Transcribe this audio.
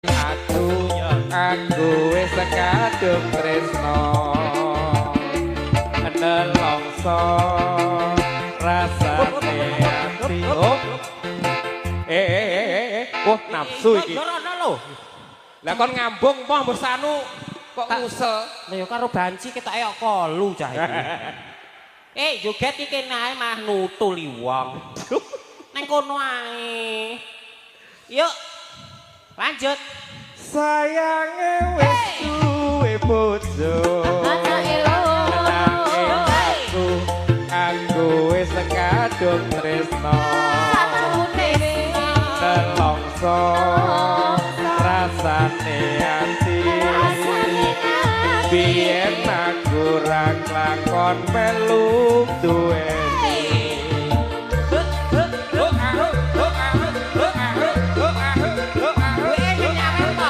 Aku wis kadung tresno nelongso rasane ati oh nafsu iki lah kon ngambung poh mbok sanu kok ngusel lha ya karo banci ketoke kok kolu cah iki joget iki nae mah nutuli wong nang kono ae yuk lanjut sayange wis duwe bojo aku wis kadung tresno nelongso rasane ati biyen aku ra lakon melu duwe